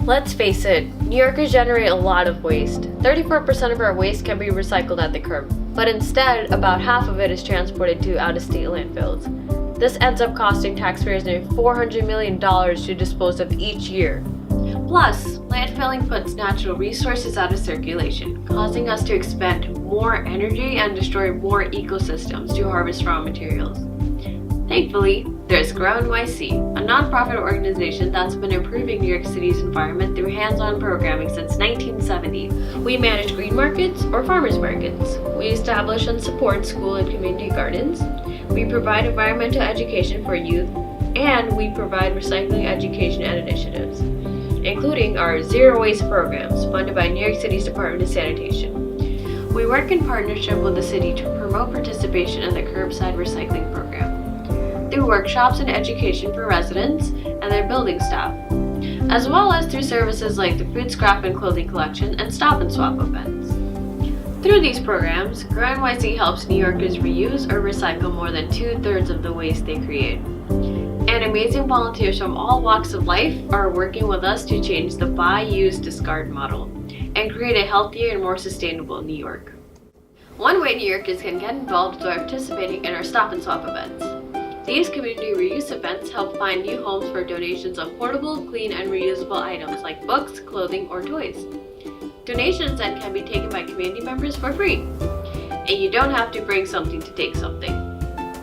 Let's face it, New Yorkers generate a lot of waste. 34% of our waste can be recycled at the curb, but instead, about half of it is transported to out-of-state landfills. This ends up costing taxpayers nearly $400 million to dispose of each year. Plus, landfilling puts natural resources out of circulation, causing us to expend more energy and destroy more ecosystems to harvest raw materials. Thankfully, there's GrowNYC, a nonprofit organization that's been improving New York City's environment through hands-on programming since 1970. We manage green markets or farmers markets. We establish and support school and community gardens. We provide environmental education for youth, and we provide recycling education and initiatives, including our zero waste programs funded by New York City's Department of Sanitation. We work in partnership with the city to promote participation in the curbside recycling program, through workshops and education for residents and their building staff, as well as through services like the food scrap and clothing collection and stop and swap events. Through these programs, GrowNYC helps New Yorkers reuse or recycle more than 2/3 of the waste they create. And amazing volunteers from all walks of life are working with us to change the buy, use, discard model and create a healthier and more sustainable New York. One way New Yorkers can get involved is by participating in our stop and swap events. These community reuse events help find new homes for donations of portable, clean, and reusable items like books, clothing, or toys. Donations then can be taken by community members for free, and you don't have to bring something to take something.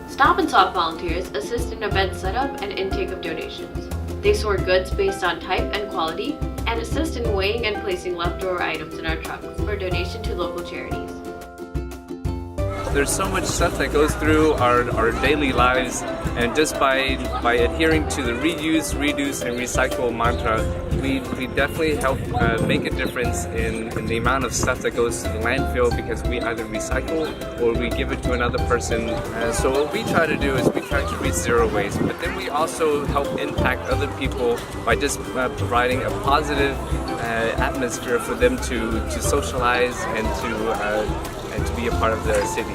Stop and Swap volunteers assist in event setup and intake of donations. They sort goods based on type and quality, and assist in weighing and placing leftover items in our trucks for donation to local charities. There's so much stuff that goes through our daily lives, and just by adhering to the reuse, reduce, and recycle mantra, we definitely help make a difference in the amount of stuff that goes to the landfill, because we either recycle or we give it to another person. So what we try to do is we try to reach zero waste, but then we also help impact other people by just providing a positive atmosphere for them to socialize and to be a part of the city.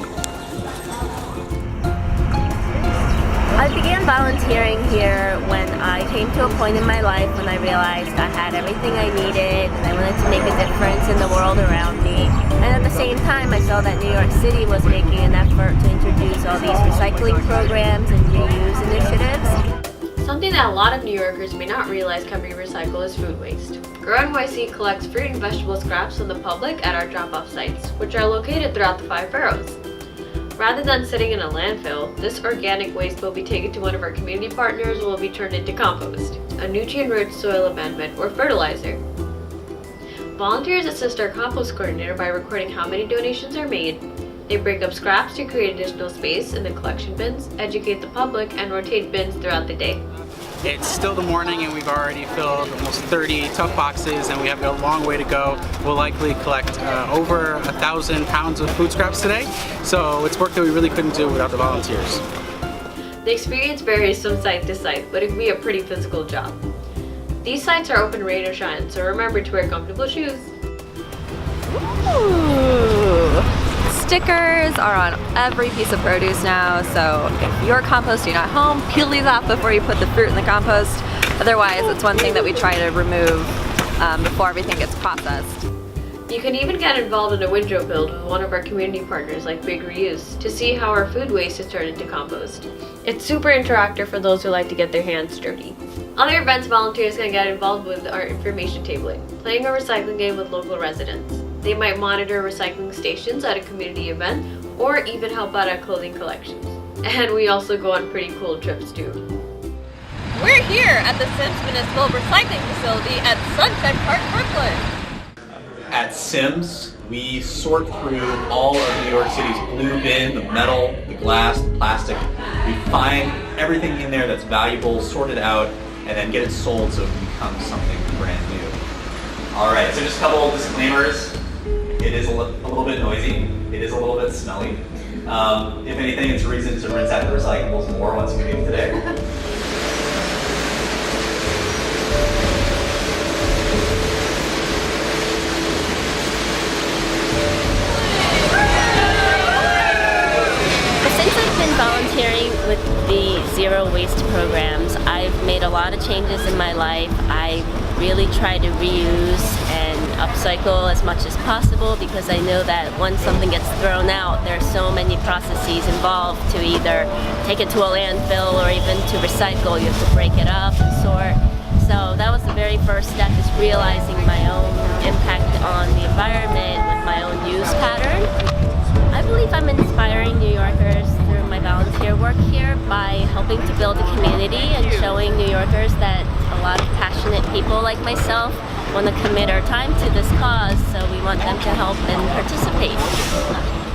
I began volunteering here when I came to a point in my life when I realized I had everything I needed and I wanted to make a difference in the world around me. And at the same time, I saw that New York City was making an effort to introduce all these recycling programs and reuse initiatives. Something that a lot of New Yorkers may not realize can be recycled is food waste. GrowNYC collects fruit and vegetable scraps from the public at our drop-off sites, which are located throughout the 5 boroughs. Rather than sitting in a landfill, this organic waste will be taken to one of our community partners and will be turned into compost, a nutrient-rich soil amendment or fertilizer. Volunteers assist our compost coordinator by recording how many donations are made. They break up scraps to create additional space in the collection bins, educate the public, and rotate bins throughout the day. It's still the morning and we've already filled almost 30 tough boxes and we have a long way to go. We'll likely collect over 1,000 pounds of food scraps today, so it's work that we really couldn't do without the volunteers. The experience varies from site to site, but it can be a pretty physical job. These sites are open rain or shine, so remember to wear comfortable shoes. Ooh. Stickers are on every piece of produce now, so if you're composting at home, peel these off before you put the fruit in the compost. Otherwise, it's one thing that we try to remove before everything gets processed. You can even get involved in a windrow build with one of our community partners like Big Reuse to see how our food waste is turned into compost. It's super interactive for those who like to get their hands dirty. Other events volunteers can get involved with are information tabling, playing a recycling game with local residents. They might monitor recycling stations at a community event or even help out at clothing collections. And we also go on pretty cool trips too. We're here at the Sims Municipal Recycling Facility at Sunset Park, Brooklyn. At Sims, we sort through all of New York City's blue bin, the metal, the glass, the plastic. We find everything in there that's valuable, sort it out, and then get it sold so it can become something brand new. All right, so just a couple of disclaimers. It is a little bit noisy. It is a little bit smelly. If anything, it's a reason to rinse out the recyclables more once we leave today. Since I've been volunteering volunteering with the zero waste programs, I've made a lot of changes in my life. I really try to reuse and upcycle as much as possible because I know that once something gets thrown out, there are so many processes involved to either take it to a landfill or even to recycle. You have to break it up and sort. So that was the very first step, is realizing my own impact on the environment with my own use pattern. I believe I'm inspiring New Yorkers through my volunteer work here by helping to build a community and showing New Yorkers that a lot of passionate people like myself want to commit our time to this cause, so we want them to help and participate.